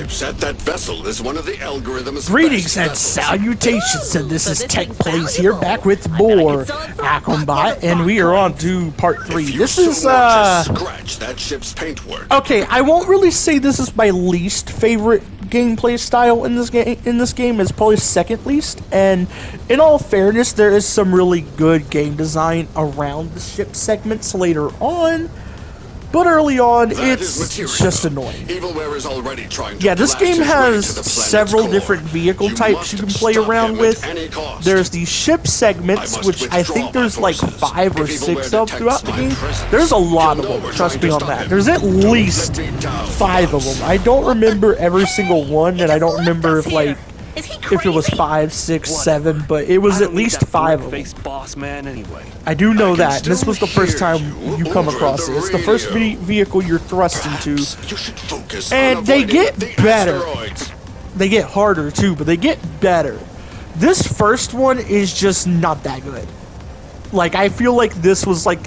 chipset, that vessel is one of the algorithm's Greetings and salutations, and this is Tech Plays here, back with more Akimbot, and we are on to part 3. This is, scratch that ship's paintwork. Okay, I won't really say this is my least favorite gameplay style in this game. It's probably second least, and in all fairness, there is some really good game design around the ship segments later on. But early on, it's just annoying. Evilware is already trying to this game has several different vehicle types you can play around with. There's these ship segments, which I think there's like 5 or 6 of throughout the game. There's a lot of them, trust me on that. There's at least 5 of them. I don't remember every single one, and I don't remember if it was 5, 6, 7, but it was at least 5 of them. I do know that. This was the first time you come across it. It's the first vehicle you're thrust into. And they get better. They get harder too, but they get better. This first one is just not that good. Like, I feel like this was like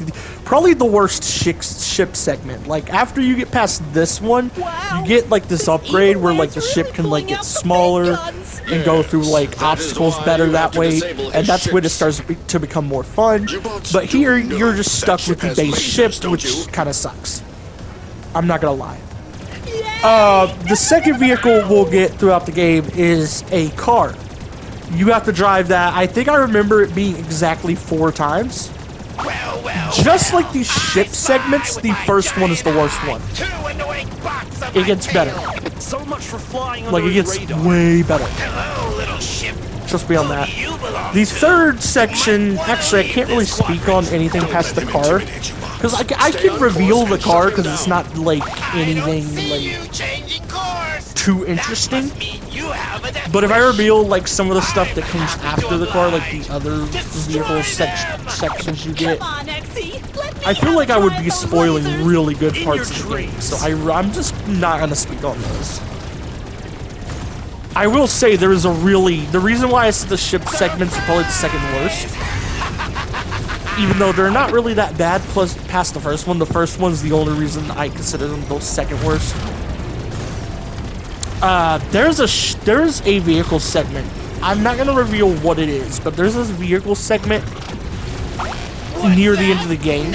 probably the worst ship segment. Like, after you get past this one, you get like this upgrade where like the ship can like get smaller and go through like obstacles better that way, and that's when it starts to become more fun. But here you're just stuck with the base ship, which kind of sucks. I'm not gonna lie. The second vehicle we'll get throughout the game is a car. You have to drive that. I think I remember it being exactly 4 times. Just like these ship segments, the first one is the worst one. It gets better. Like, it gets way better. Trust me on that. The third section, actually, I can't really speak on anything past the car. Because I can reveal the car because it's not, like, anything, like, too interesting. But if I reveal, like, some of the stuff that comes after the car, like the other vehicle sections you get, I feel like I would be spoiling really good parts of the game. So I'm just not going to speak on those. I will say there is the reason why I said the ship segments are probably the second worst, even though they're not really that bad past the first one. The first one's the only reason I consider them the second worst. There's a vehicle segment. I'm not gonna reveal what it is, but there's this vehicle segment near the end of the game.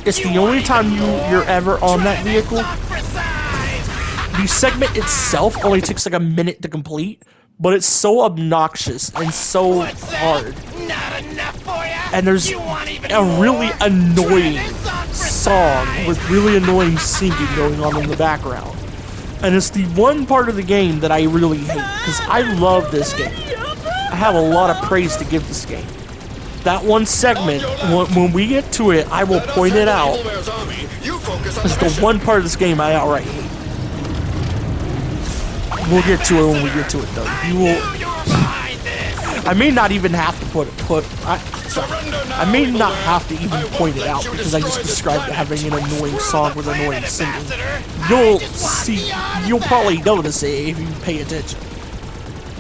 It's the only time you're ever on that vehicle. The segment itself only takes like a minute to complete, but it's so obnoxious and so hard. And there's a really annoying song with really annoying singing going on in the background. And it's the one part of the game that I really hate, because I love this game. I have a lot of praise to give this game. That one segment, when we get to it, I will point it out. It's the one part of this game I outright hate. We'll get to it when we get to it, though. You will. I may not even have to I may not have to even point it out, because I just described it having an annoying song with annoying singing. You'll probably notice it if you pay attention.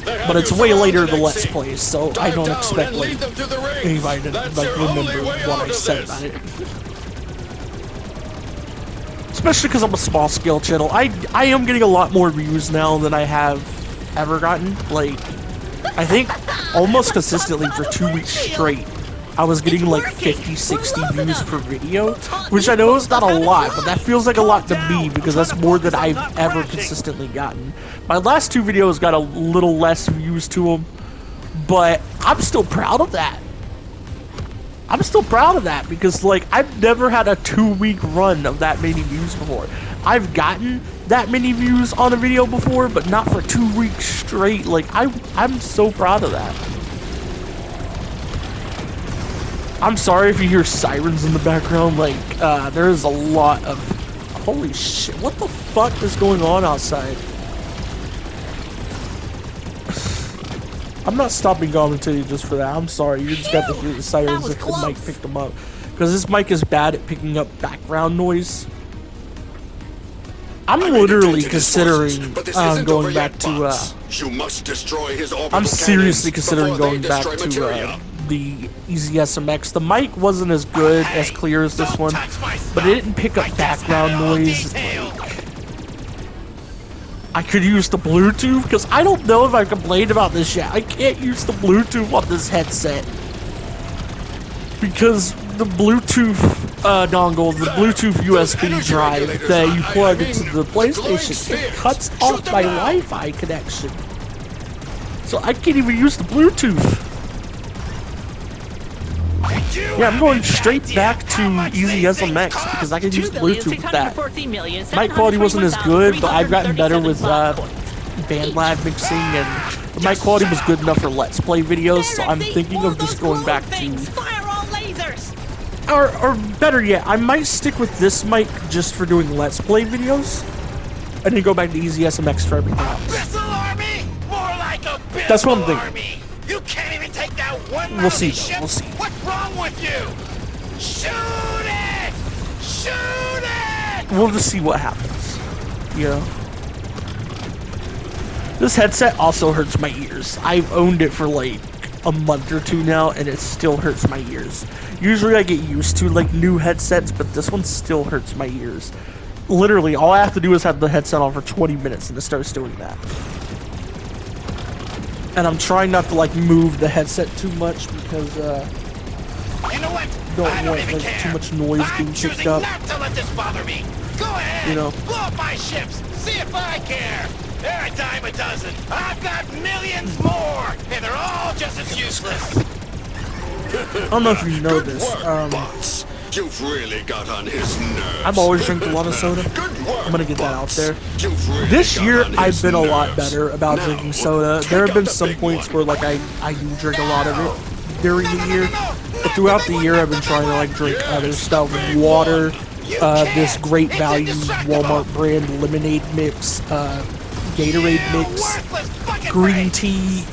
But it's way later in the Let's Play, so I don't expect like anybody to like remember what I said about it. Especially because I'm a small scale channel. I am getting a lot more views now than I have ever gotten. Like, I think almost consistently for 2 weeks straight, I was getting like 50, 60 views per video, which I know is not a lot, but that feels like a lot to me because that's more than I've ever consistently gotten. My last 2 videos got a little less views to them, but I'm still proud of that. I'm still proud of that because, like, I've never had a 2-week run of that many views before. I've gotten that many views on a video before, but not for 2 weeks straight. Like, I'm so proud of that. I'm sorry if you hear sirens in the background. Like, there is a lot of... Holy shit, what the fuck is going on outside? I'm not stopping commentating just for that. I'm sorry, you just got to hear the sirens if the mic picked them up. Because this mic is bad at picking up background noise. I'm literally considering going back to, I'm seriously considering going back to, the Easy SMX. The mic wasn't as good, as clear as this one, but it didn't pick up background noise. I could use the Bluetooth, because I don't know if I complained about this yet. I can't use the Bluetooth on this headset. Because the Bluetooth dongle, the Bluetooth USB drive that you plug into the PlayStation, it cuts off my Wi-Fi connection. So I can't even use the Bluetooth. Yeah, I'm going straight back to Easy SMX because I can use Bluetooth with that. Mic quality wasn't as good, but I've gotten better with BandLab mixing, and the mic quality was good enough for Let's Play videos, so I'm thinking of just going back to... Or better yet, I might stick with this mic just for doing Let's Play videos, and then go back to Easy SMX for everything else. That's what I'm thinking. You can't even take that one. We'll see, though. We'll see. What's wrong with you? Shoot it! Shoot it! We'll just see what happens. You know? This headset also hurts my ears. I've owned it for like a month or two now, and it still hurts my ears. Usually I get used to like new headsets, but this one still hurts my ears. Literally, all I have to do is have the headset on for 20 minutes and it starts doing that. And I'm trying not to like move the headset too much because you know what? don't want like too much noise being picked up. Not to let this bother me. Go ahead. You know. Blow up my ships. See if I care. They're a dime a dozen. I've got millions more, and they're all just as useless. I don't know if you know this. Boss. You've really got on his nerves. I've always drank a lot of soda. Good work, I'm gonna get that out there. Really This year, got on I've his been a lot nerves. better about Now, drinking soda. take There have out been the some big points one. where like I do drink a lot of it during the year. But throughout the year, I've been trying to like drink other stuff, water, this Great Value Walmart brand lemonade mix, Gatorade mix, green tea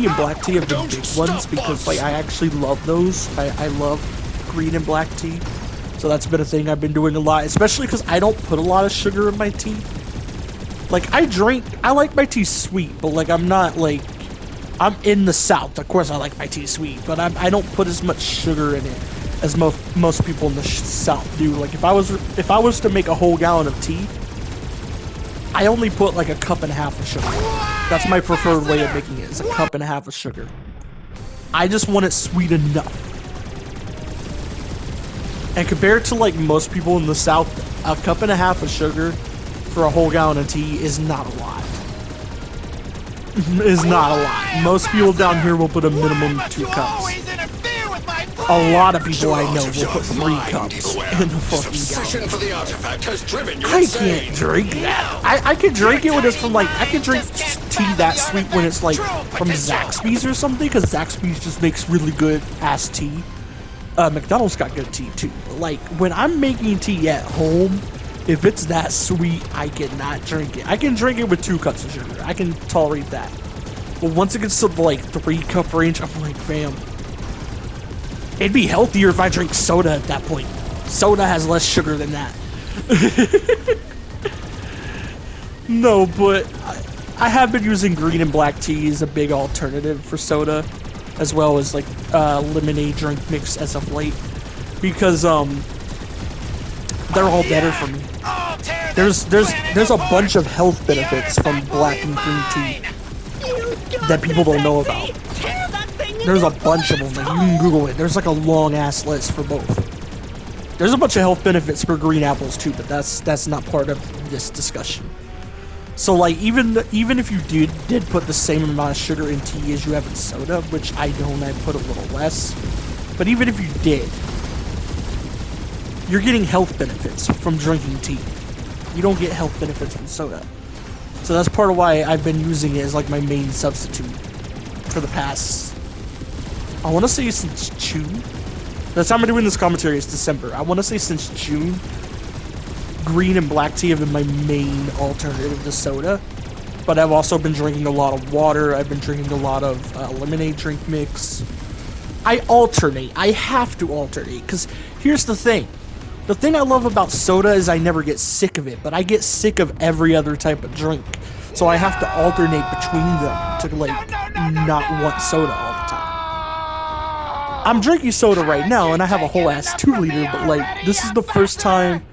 and black tea have been big ones because like I actually love those. I love green and black tea, so that's been a thing I've been doing a lot, especially because I don't put a lot of sugar in my tea. Like I like my tea sweet, but like I'm not like, I'm in the South, of course I like my tea sweet, but I don't put as much sugar in it as most people in the South do. Like if I was to make a whole gallon of tea, I only put like a cup and a half of sugar. That's my preferred way of making it, is a cup and a half of sugar. I just want it sweet enough. And compared to like most people in the South, a cup and a half of sugar for a whole gallon of tea is not a lot. Is not a lot. Most people down here will put a minimum of 2 cups. A lot of people I know will put 3 cups in the fucking gallon. I can't drink that. I can drink it when it's from like, I can drink tea that sweet when it's like from Zaxby's or something, because Zaxby's just makes really good ass tea. McDonald's got good tea too. But like when I'm making tea at home, if it's that sweet, I cannot drink it. I can drink it with 2 cups of sugar. I can tolerate that. But once it gets to the like 3 cup range, I'm like, fam. It'd be healthier if I drink soda at that point. Soda has less sugar than that. No, but I have been using green and black tea as a big alternative for soda, as well as like lemonade drink mix as of late, because they're all better for me. There's a bunch of health benefits from black and green tea that people don't know about. There's a bunch of them. Like, you can Google it. There's like a long ass list for both. There's a bunch of health benefits for green apples too, but that's not part of this discussion. So like even if you did put the same amount of sugar in tea as you have in soda, which I don't, I put a little less. But even if you did, you're getting health benefits from drinking tea. You don't get health benefits from soda. So that's part of why I've been using it as like my main substitute for the past, I want to say since June. The time I'm doing this commentary is December. I want to say since June, green and black tea have been my main alternative to soda. But I've also been drinking a lot of water. I've been drinking a lot of lemonade drink mix. I alternate. I have to alternate, because here's the thing. The thing I love about soda is I never get sick of it, but I get sick of every other type of drink. So I have to alternate between them to like not want soda all the time. I'm drinking soda right now, and I have a whole ass 2 liter, but like this is the first time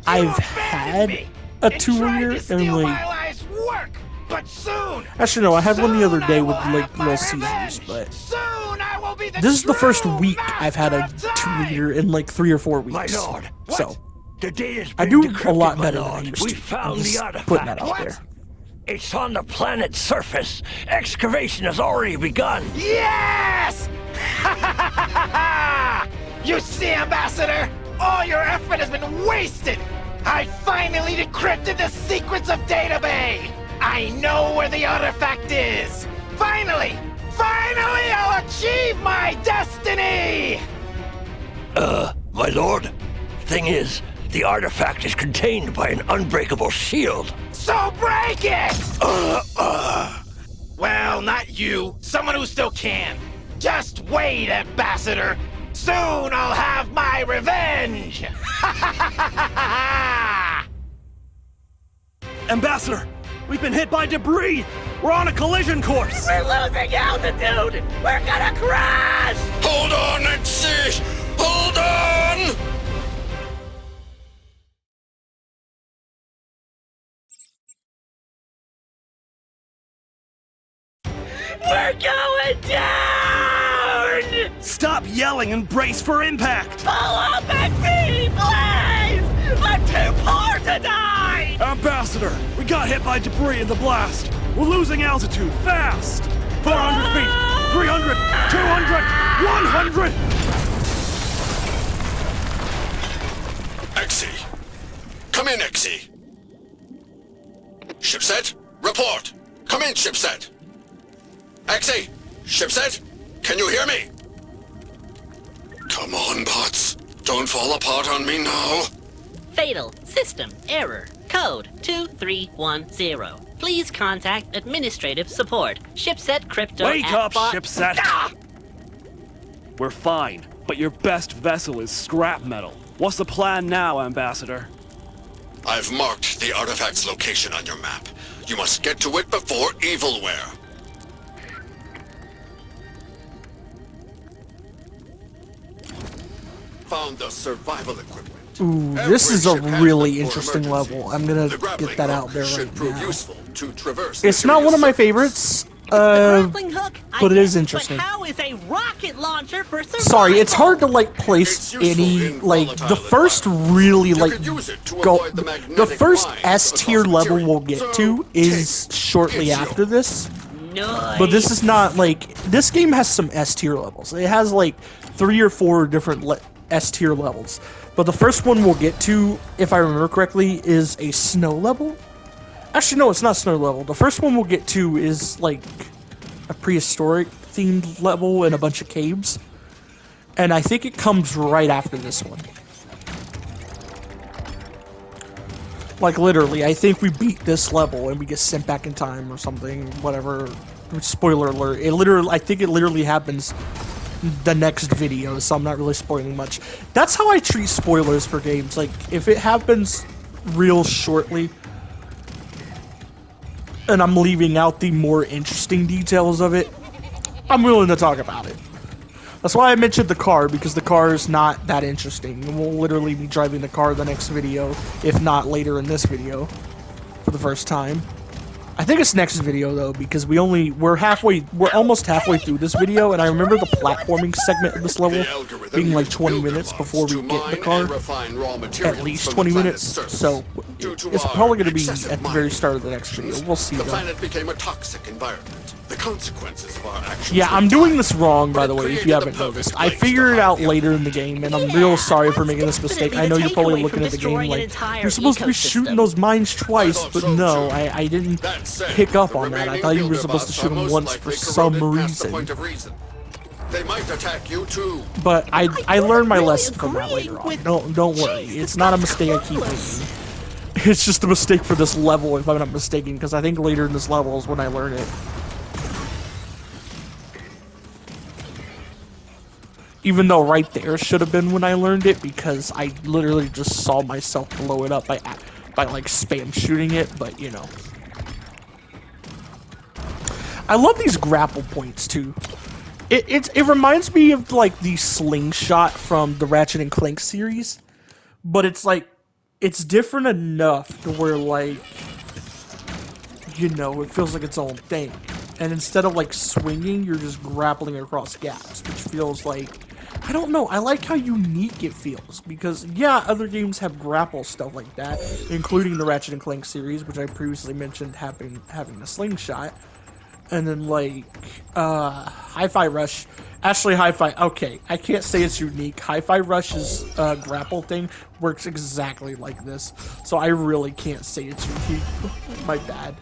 I've had a It 2 tried liter to and steal like. my life's work, but soon. Actually, no, I had one the other day soon with I will like have my Little Caesars, revenge. but Soon I will be the this is the first true week I've had a master of 2 time. liter in like 3 or 4 weeks. My lord, So the data's I been do a decrypted, lot my better than I lord. used We to. I'm found just the artifact. putting that out What? there. It's on the planet's surface. Excavation has already begun. Yes! You see, Ambassador? All your effort has been wasted! I finally decrypted the secrets of Data Bay! I know where the artifact is! Finally! Finally, I'll achieve my destiny! My lord, thing is, the artifact is contained by an unbreakable shield. So break it! Well, not you. Someone who still can. Just wait, Ambassador. Soon I'll have my revenge! Ambassador, we've been hit by debris! We're on a collision course! We're losing altitude! We're gonna crash! Hold on, Exy! Hold on! We're going down! Stop yelling and brace for impact! Pull up at me, please! I'm too poor to die! Ambassador, we got hit by debris in the blast! We're losing altitude, fast! 400 feet, 300, 200, 100! Exy! Come in, Exy! Shipset, report! Come in, Shipset! Exy! Shipset! Can you hear me? Come on, bots. Don't fall apart on me now. Fatal system error. Code 2310. Please contact administrative support. Shipset crypto. Wake at up, bot- shipset! Ah! We're fine, but your best vessel is scrap metal. What's the plan now, Ambassador? I've marked the artifact's location on your map. You must get to it before evilware. Found the survival equipment. Ooh, this is a Every ship has really them for interesting emergencies. level. I'm gonna The get grappling that out hook there should right prove now. useful to traverse It's not one of my favorites, Grappling hook? I but it is get interesting. But how is a rocket launcher for survival? Sorry, it's hard to like place It's useful any in like volatile the first environments. really You like could use it to go avoid the the magnetic first lines S of the tier cosmic level material. we'll get So, to is take shortly Ezio. after this. Nice. But this is not like this game has some S tier levels. It has like 3 or 4 different S tier levels. But the first one we'll get to, if I remember correctly, is a snow level. Actually, no, it's not snow level. The first one we'll get to is like a prehistoric themed level and a bunch of caves. And I think it comes right after this one. Like literally, I think we beat this level and we get sent back in time or something, whatever. Spoiler alert. I think it literally happens the next video, so I'm not really spoiling much. That's how I treat spoilers for games. Like, if it happens real shortly, and I'm leaving out the more interesting details of it, I'm willing to talk about it. That's why I mentioned the car, because the car is not that interesting. We'll literally be driving the car the next video, if not later in this video, for the first time. I think it's next video though, because we're almost halfway through this video, and I remember the platforming segment of this level The algorithm being like used 20 builder minutes mods before we to get the mine car. and refine raw materials At least from 20 the planet's minutes, surface. so Due to it's our probably going to be excessive at the very mining start of the next video. We'll see the though. planet became a toxic environment. The consequences of our actions. Yeah, were I'm doing dire, this wrong, by but the it way, if created you the haven't perfect noticed. I place figured it to out hide later in the game, and I'm real sorry for making this what's mistake. gonna I be know the you're probably takeaway looking from at the game destroying an like, entire you're supposed to be ecosystem? shooting those mines twice, thought but so, no, too. I didn't That said, pick up the on that. I remaining thought you were builder supposed to bots shoot are them most once likely for some corroded past the reason. point of reason. They might attack you too. But I learned my really lesson from that agreeing later on. with- Don't worry, Jeez, it's this not a guy's mistake I keep clueless. making. It's just a mistake for this level, if I'm not mistaken, because I think later in this level is when I learn it. Even though right there should have been when I learned it, because I literally just saw myself blow it up by like spam shooting it, but you know. I love these grapple points too. It reminds me of like the slingshot from the Ratchet and Clank series, but it's like it's different enough to where, like, you know, it feels like its own thing. And instead of, like, swinging, you're just grappling across gaps, which feels like, I don't know, I like how unique it feels. Because, yeah, other games have grapple stuff like that, including the Ratchet & Clank series, which I previously mentioned having a slingshot. And then, like, Hi-Fi Rush. Actually, Hi-Fi, okay, I can't say it's unique. Hi-Fi Rush's grapple thing works exactly like this. So I really can't say it's unique. My bad.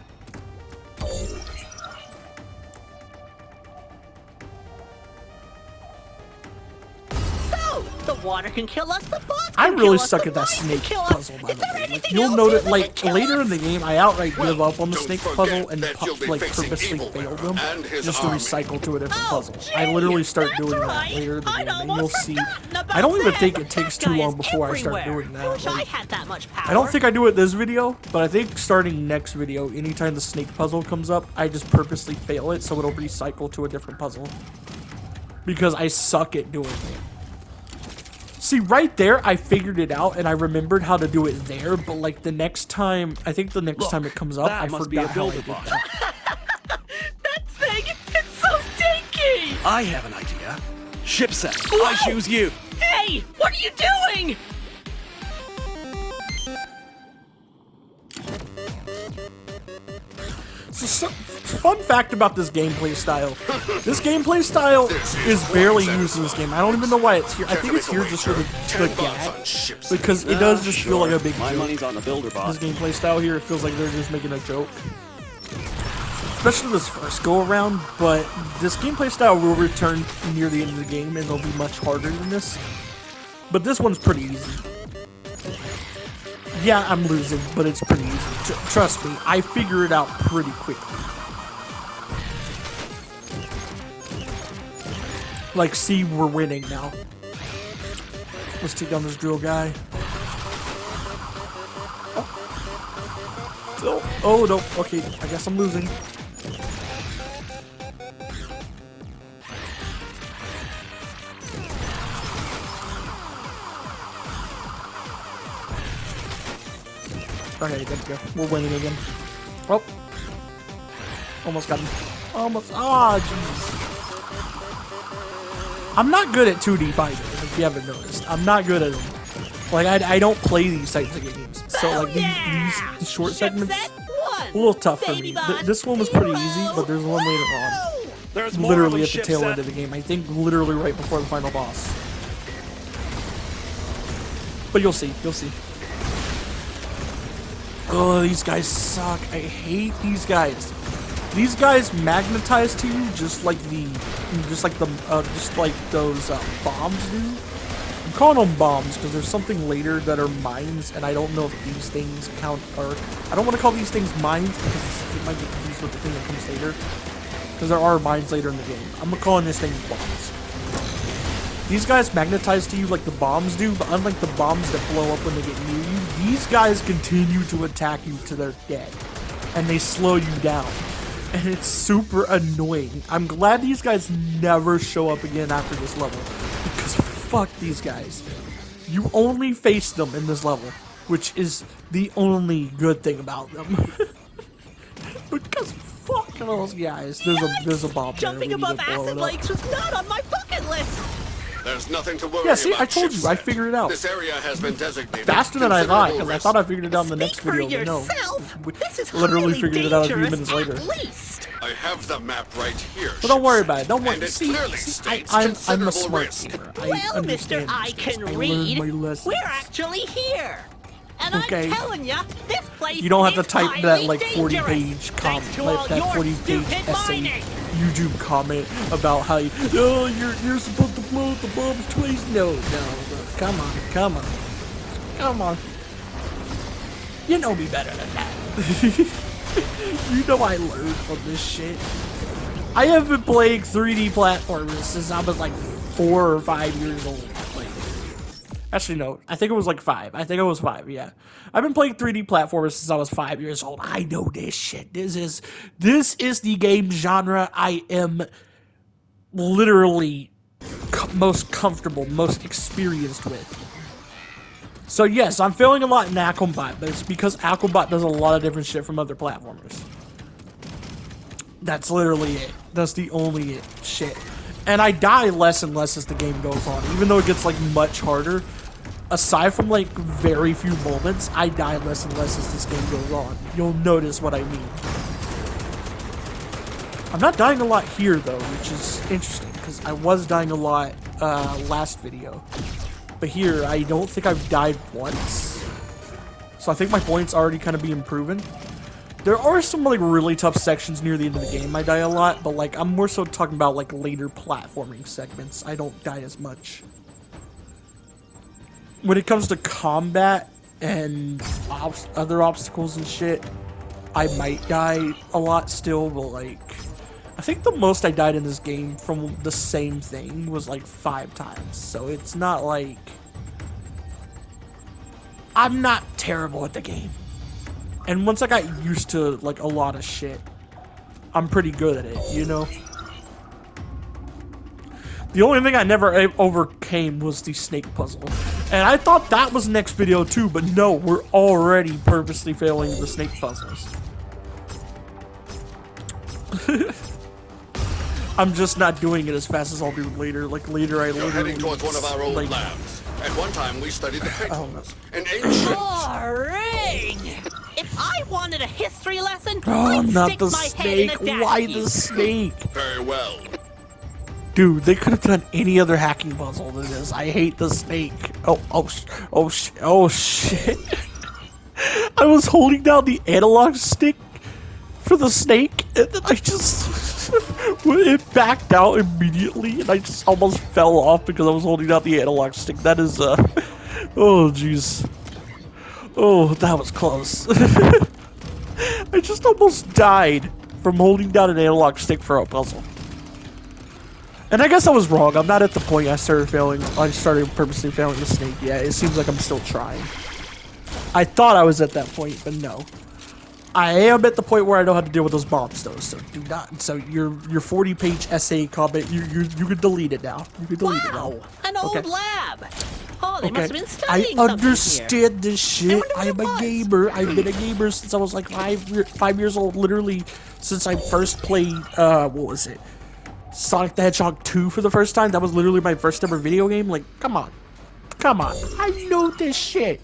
The water can kill us, the boss can I really kill us, suck the at that mines can snake kill us. puzzle, by Is the there way. Like, anything you'll else notice, that like, can kill later us? in the game, I outright give up on the Don't snake forget puzzle and, that you'll be like, facing purposely Evil fail Winner them and his just to army. recycle to a different Oh, puzzle. gee, I literally start that's doing that right. later in the I'd game, and almost you'll see. forgotten about I don't even that, think but it takes that too guy long is before I start everywhere. doing that. Wish I Like, had that much power. I don't think I do it this video, but I think starting next video, anytime the snake puzzle comes up, I just purposely fail it so it'll recycle to a different puzzle. Because I suck at doing it. See, right there, I figured it out, and I remembered how to do it there, but, like, the next time, I think the next time it comes up, I forgot how I did that. That thing, it's so dinky! I have an idea. Shipset, I choose you. Hey, what are you doing? So, fun fact about this gameplay style. This gameplay style is barely used in this game. I don't even know why it's here. I think it's here just for the gag. Because it does just feel like a big My joke. money's on the builder bot. This gameplay style here, it feels like they're just making a joke. Especially this first go around, but this gameplay style will return near the end of the game and it'll be much harder than this. But this one's pretty easy. Yeah, I'm losing, but it's pretty easy. Trust me, I figure it out pretty quickly. Like, see, we're winning now. Let's take down this drill guy. Oh no, okay, I guess I'm losing. Okay, good to go. We're winning again. Oh. Almost got him. Almost. Ah, jeez. I'm not good at 2D fighters, if you haven't noticed. I'm not good at them. Like, I don't play these types of games. So, like, these short segments, a little tough for me. This one was pretty easy, but there's one later on. There's more Literally of at them, the tail end Shipset. of the game. I think literally right before the final boss. But you'll see. You'll see. Oh, these guys suck. I hate these guys. These guys magnetize to you just like those bombs do. I'm calling them bombs because there's something later that are mines, and I don't know if these things count. Or I don't want to call these things mines because it might get confused with the thing that comes later. Because there are mines later in the game. I'm calling this thing bombs. These guys magnetize to you like the bombs do, but unlike the bombs that blow up when they get near you, these guys continue to attack you to their death. And they slow you down. And it's super annoying. I'm glad these guys never show up again after this level. Because fuck these guys. You only face them in this level, which is the only good thing about them. Because fuck those guys. There's a bomb there. Jumping We need above to blow acid it up. lakes was not on my bucket list. There's nothing to worry Yeah, see, about. I told you, I Shipset. figured it out. This area has been designated Faster than I thought, because I risk. thought I figured it out in the next Speak for video, but no. yourself. We This is literally highly figured it out a few dangerous, minutes later. At least. I have the map right here. But don't worry Shipset, about it. Don't worry. and it See, clearly see, states I'm a considerable smart risk. gamer. Well, I understand Mr. I these can things. I read. learned my lesson. We're actually here. And Okay. I'm telling ya, this place You don't have to is type that highly like dangerous. 40-page comment, Thanks to like all that your 40-page stupid essay mining. YouTube comment about how you're supposed to blow up the bombs twice. No, come on. You know me better than that. You know I learned from this shit. I have been playing 3D platformers since I was like 4 or 5 years old. Like, actually, no. I think it was like 5. I think it was 5, yeah. I've been playing 3D platformers since I was 5 years old. I know this shit. This is the game genre I am literally most comfortable, most experienced with. So yes, I'm failing a lot in Akimbot, but it's because Akimbot does a lot of different shit from other platformers. That's literally it. That's the only shit. And I die less and less as the game goes on, even though it gets like much harder. Aside from like very few moments, I die less and less as this game goes on. You'll notice what I mean. I'm not dying a lot here though, which is interesting because I was dying a lot last video. But here, I don't think I've died once. So I think my points already kind of be improving. There are some like really tough sections near the end of the game I die a lot, but like I'm more so talking about like later platforming segments. I don't die as much. When it comes to combat and other obstacles and shit, I might die a lot still, but like I think the most I died in this game from the same thing was like 5 times. So it's not like I'm not terrible at the game. And once I got used to like a lot of shit, I'm pretty good at it, you know? The only thing I never overcame was the snake puzzle. And I thought that was next video too, but no, we're already purposely failing the snake puzzles. I'm just not doing it as fast as I'll do later. Like later, I literally heading towards one of our old like, labs. At one time, we studied the Cratons, an ancient. Boring! If I wanted a history lesson, oh, I'd not stick the my head in snake! a dash Why chute. the snake? Very well. Dude, they could have done any other hacking puzzle than this. I hate the snake. Oh shit! I was holding down the analog stick for the snake, and then I just it backed out immediately, and I just almost fell off because I was holding down the analog stick. That is oh jeez. Oh, that was close. I just almost died from holding down an analog stick for a puzzle. And I guess I was wrong. I'm not at the point I started purposely failing the snake yet. It seems like I'm still trying. I thought I was at that point, but no. I am at the point where I know how to deal with those bombs, though. So do not. So your 40-page essay comment, you can delete it now. You can delete it now. Wow, an old lab. Oh, they must have been I studying something understand this shit. I wonder I'm what a it was. gamer. I've been a gamer since I was like 5 years old. Literally, since I first played. What was it? Sonic the Hedgehog 2 for the first time. That was literally my first ever video game. Like, come on. Come on. I know this shit.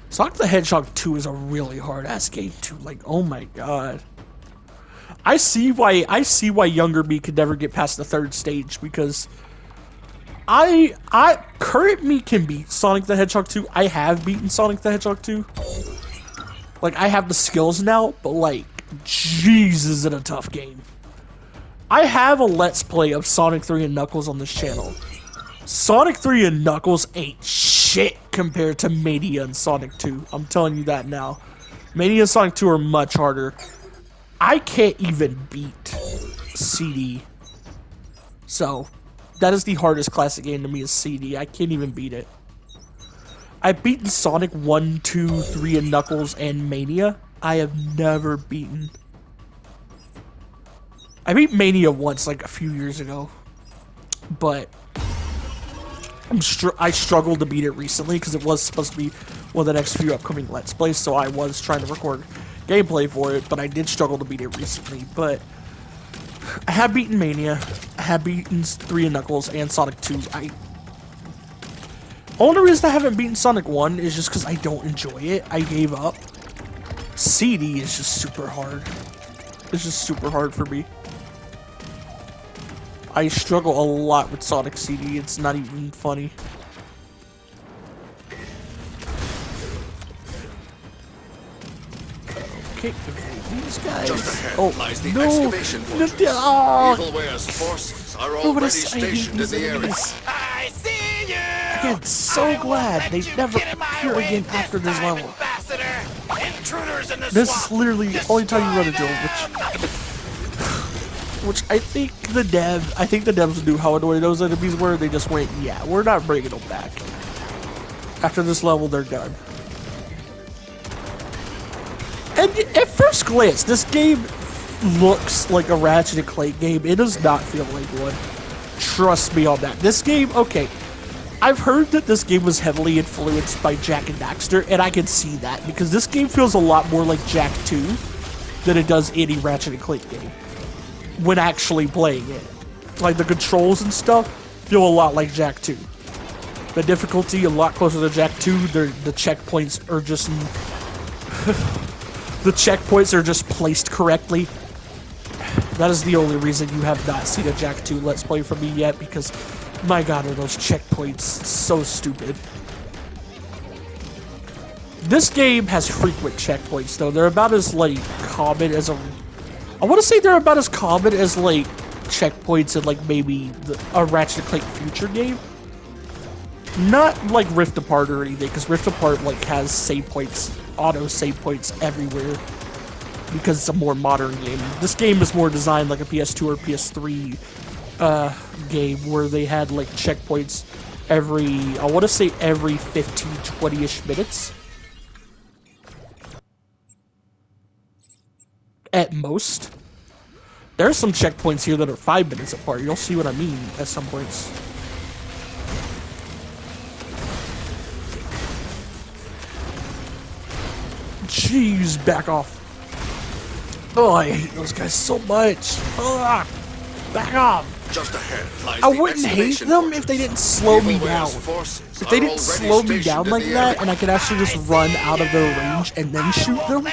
Sonic the Hedgehog 2 is a really hard-ass game, too. Like, oh my god. I see why younger me could never get past the 3rd stage, because current me can beat Sonic the Hedgehog 2. I have beaten Sonic the Hedgehog 2. Like, I have the skills now, but like, jeez, is it a tough game. I have a Let's Play of Sonic 3 and Knuckles on this channel. Sonic 3 and Knuckles ain't shit compared to Mania and Sonic 2. I'm telling you that now. Mania and Sonic 2 are much harder. I can't even beat CD. So, that is the hardest classic game to me is CD. I can't even beat it. I've beaten Sonic 1, 2, 3, and Knuckles and Mania. I have never beaten... I beat Mania once, like, a few years ago. But... I struggled to beat it recently, because it was supposed to be one of the next few upcoming Let's Plays, so I was trying to record gameplay for it, but I did struggle to beat it recently. But... I have beaten Mania, I have beaten 3 and Knuckles, and Sonic 2. Only reason I haven't beaten Sonic 1 is just because I don't enjoy it. I gave up. CD is just super hard. It's just super hard for me. I struggle a lot with Sonic CD. It's not even funny. Okay, these guys. Just ahead Oh lies the no! excavation fortress. Oh, Evilware's forces are oh, already I hate stationed in these the area. enemies. I see you! I get so I won't glad let they you never get in my appear way again after this time, level. Ambassador. Intruders in the This swamp. is literally the only time you run into Destroy them, which I think the devs knew how annoying those enemies were. They just went, yeah, we're not bringing them back. After this level, they're done. And at first glance, this game looks like a Ratchet & Clank game. It does not feel like one. Trust me on that. This game, okay. I've heard that this game was heavily influenced by Jak and Daxter, and I can see that, because this game feels a lot more like Jak 2 than it does any Ratchet & Clank game when actually playing it. Like, the controls and stuff feel a lot like Jak 2. The difficulty a lot closer to Jak 2, the checkpoints are just... the checkpoints are just placed correctly. That is the only reason you have not seen a Jak 2 Let's Play from me yet, because... my god, are those checkpoints so stupid. This game has frequent checkpoints, though. They're about as, like, common as a... I want to say they're about as common as, like, checkpoints in, like, maybe a Ratchet & Clank Future game. Not, like, Rift Apart or anything, because Rift Apart, like, has save points, auto-save points everywhere. Because it's a more modern game. This game is more designed like a PS2 or PS3 game where they had like checkpoints every, I want to say every 15, 20-ish minutes. At most. There's some checkpoints here that are 5 minutes apart. You'll see what I mean at some points. Jeez, back off. Oh, I hate those guys so much. Ugh, back off. Just ahead lies I the wouldn't hate excavation them project. if they didn't slow me Evil down. Ware's forces If they are didn't already slow me stationed down in like the that, area. and I could actually just run out of their range and then shoot them,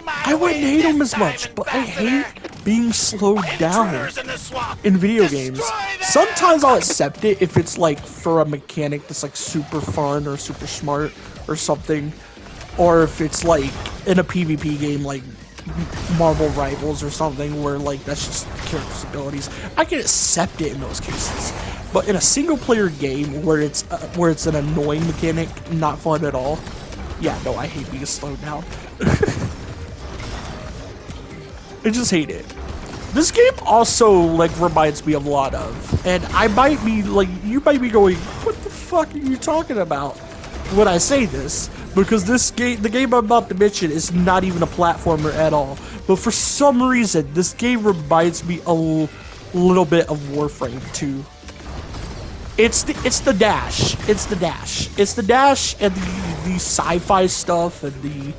I wouldn't hate them as much, but I hate being slowed down in video games. Sometimes I'll accept it if it's like for a mechanic that's like super fun or super smart or something, or if it's like in a PvP game like Marvel Rivals or something where like that's just character's abilities. I can accept it in those cases, but in a single player game where it's an annoying mechanic, not fun at all. Yeah, no, I hate being slowed down. I just hate it. This game also like reminds me of a lot of, and I might be like, you might be going, what the fuck are you talking about when I say this? Because this game, the game I'm about to mention, is not even a platformer at all. But for some reason, this game reminds me a little bit of Warframe 2. It's the dash. It's the dash. It's the dash and the sci-fi stuff and the,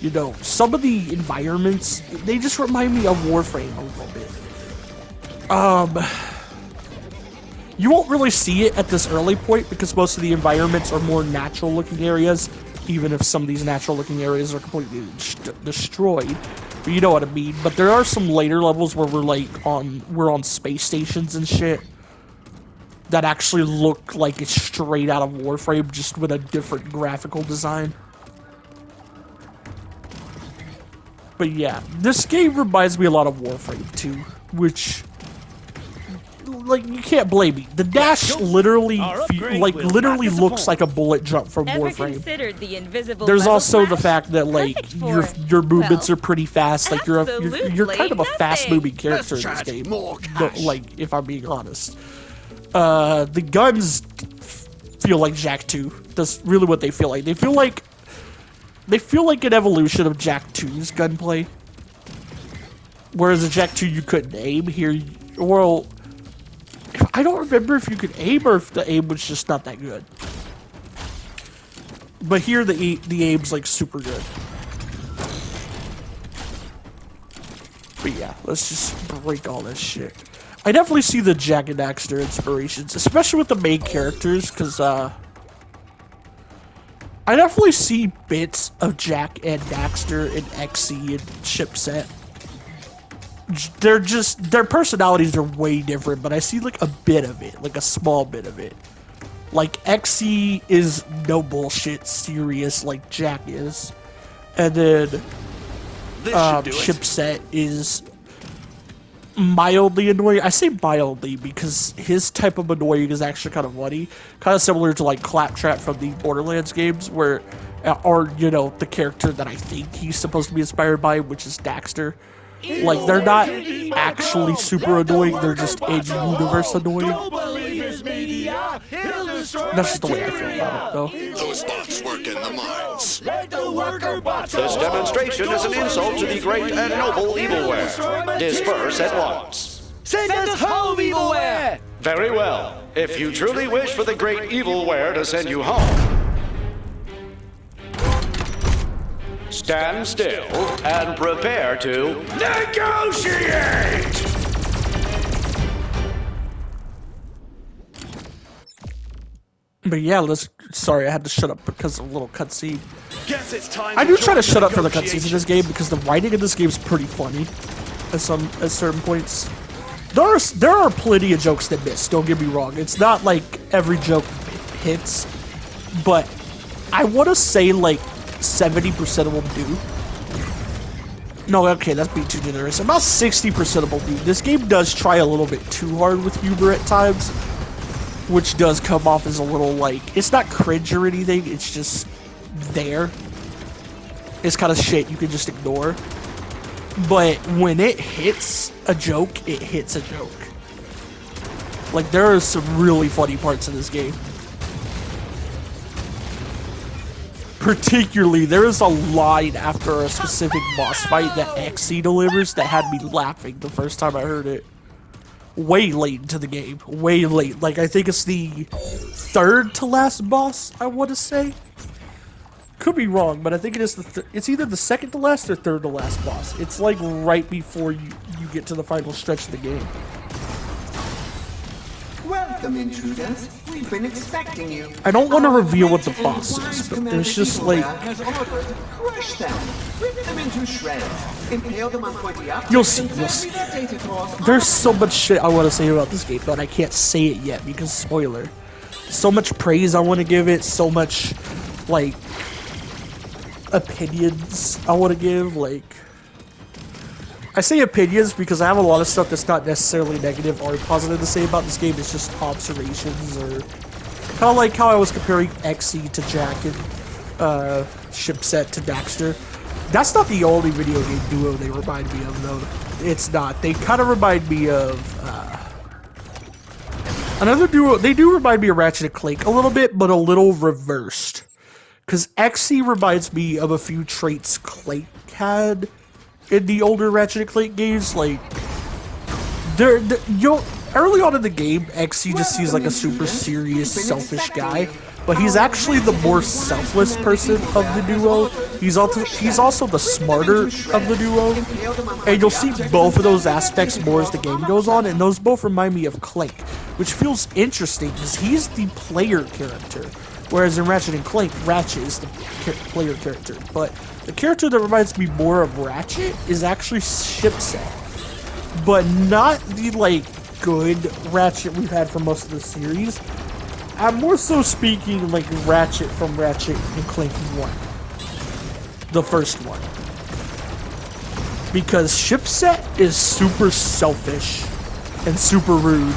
you know, some of the environments. They just remind me of Warframe a little bit. You won't really see it at this early point because most of the environments are more natural-looking areas. Even if some of these natural-looking areas are completely destroyed, but you know what I mean. But there are some later levels where we're on space stations and shit that actually look like it's straight out of Warframe, just with a different graphical design. But yeah, this game reminds me a lot of Warframe 2, which, like, you can't blame me. The dash literally, literally looks like a bullet jump from Warframe. Considered the invisible There's also the flash? fact that like your movements are pretty fast. Like you're kind of a fast moving character in this game. No, like, if I'm being honest, the guns feel like Jak 2. That's really what they feel like. They feel like an evolution of Jak 2's gunplay. Whereas in Jak 2 you couldn't aim. Here, well, I don't remember if you could aim or if the aim was just not that good. But here the aim's like super good. But yeah, let's just break all this shit. I definitely see the Jak and Daxter inspirations, especially with the main characters, because I definitely see bits of Jak and Daxter and Xe and Chipset. Their personalities are way different, but I see like a bit of it, like a small bit of it. Like Xe is no bullshit serious like Jak is, and then Chipset is mildly annoying. I say mildly because his type of annoying is actually kind of funny, kind of similar to like Claptrap from the Borderlands games, where, or you know, the character that I think he's supposed to be inspired by, which is Daxter. Like, they're not actually super annoying, they're just in-universe annoying. That's just the way I feel about it, though. Those bots work in the mines. This demonstration is an insult to the great and noble Evilware. Disperse at once. Send us home, Evilware! Very well. If you truly wish for the great evilware to send you home, stand still and prepare to negotiate! But yeah, sorry, I had to shut up because of a little cutscene. Guess it's time I do try to join shut up for the cutscenes in negotiations. this game because the writing in this game is pretty funny at certain points. There are plenty of jokes that miss, don't get me wrong. It's not like every joke hits, but I want to say like 70% of them do. No, okay, that's being too generous. About 60% of them do. This game does try a little bit too hard with humor at times, which does come off as a little like, it's not cringe or anything, it's just there. It's kind of shit you can just ignore. But when it hits a joke, it hits a joke. Like, there are some really funny parts in this game. Particularly, there is a line after a specific boss fight that XC delivers that had me laughing the first time I heard it. Way late into the game. Way late. Like, I think it's the third to last boss, I want to say. Could be wrong, but I think it is it's either the second to last or third to last boss. It's like right before you get to the final stretch of the game. Welcome, intruders. We've been expecting you. I don't want to reveal what the boss is, but there's just like... Crush them. Rip them into shreds. Impale them on pointy up. You'll see. There's so much shit I want to say about this game, but I can't say it yet because spoiler. So much praise I want to give it, so much, like, opinions I want to give, like... I say opinions because I have a lot of stuff that's not necessarily negative or positive to say about this game. It's just observations, or kind of like how I was comparing XE to Jack and Shipset to Daxter. That's not the only video game duo they remind me of, though. It's not. They kind of remind me of another duo. They do remind me of Ratchet and Clank a little bit, but a little reversed. Because XE reminds me of a few traits Clank had in the older Ratchet and Clank games. Like, early on in the game, XE just seems like a super serious, selfish guy, but he's actually the more selfless person of the duo. He's also the smarter of the duo, and you'll see both of those aspects more as the game goes on, and those both remind me of Clank, which feels interesting because he's the player character, whereas in Ratchet and Clank, Ratchet is the player character. But the character that reminds me more of Ratchet is actually Shipset, but not the, like, good Ratchet we've had for most of the series. I'm more so speaking like Ratchet from Ratchet and Clank 1. The first one. Because Shipset is super selfish and super rude.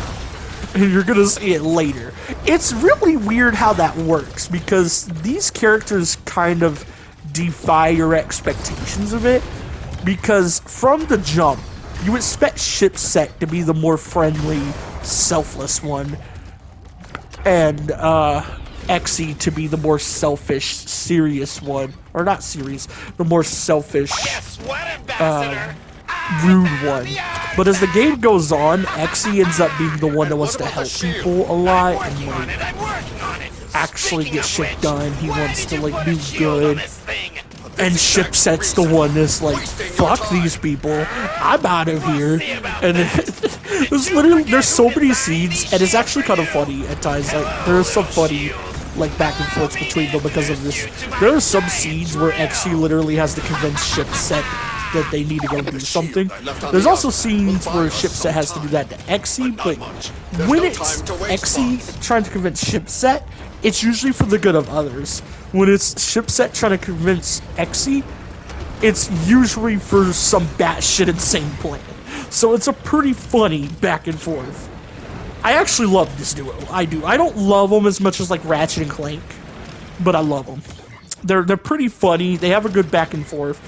And you're gonna see it later. It's really weird how that works, because these characters kind of defy your expectations of it. Because from the jump, you expect Shipset to be the more friendly, selfless one, and XE to be the more selfish, serious one. Or not serious, the more selfish, rude one. But as the game goes on, XE ends up being the one that wants to help people a lot and, like, actually get shit done. He wants to, like, do good. And Shipset's the one that's like, fuck these people, I'm out of here. And there's so many scenes, and it's actually kind of funny at times. Like, there's some funny, like, back and forth between them because of this. There are some scenes where XE literally has to convince Shipset that they need to go do something. There's also scenes where Shipset has to do that to XE, but when it's XE trying to convince Shipset, it's usually for the good of others. When it's Shipset trying to convince XE, it's usually for some batshit insane plan. So it's a pretty funny back and forth. I actually love this duo. I do. I don't love them as much as, like, Ratchet and Clank, but I love them. They're pretty funny. They have a good back and forth.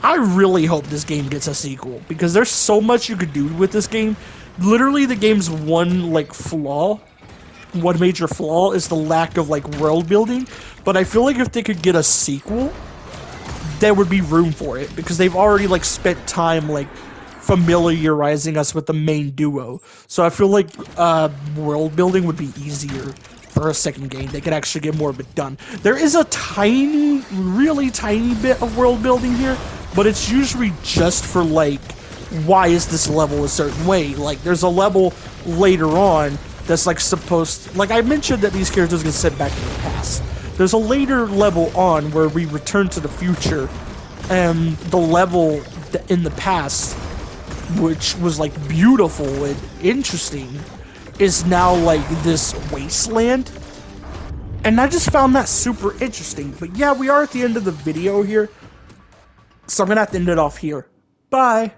I really hope this game gets a sequel, because there's so much you could do with this game. Literally, the game's one major flaw is the lack of, like, world building, but I feel like if they could get a sequel, there would be room for it, because they've already, like, spent time, like, familiarizing us with the main duo. So I feel like world building would be easier for a second game. They could actually get more of it done. There is a tiny, really tiny bit of world building here, but it's usually just for like, why is this level a certain way? Like, there's a level later on that's like supposed to, like I mentioned that these characters get sent back to the past. There's a later level on where we return to the future, and the level in the past, which was like beautiful and interesting, is now like this wasteland. And I just found that super interesting. But yeah, we are at the end of the video here, so I'm gonna have to end it off here. Bye.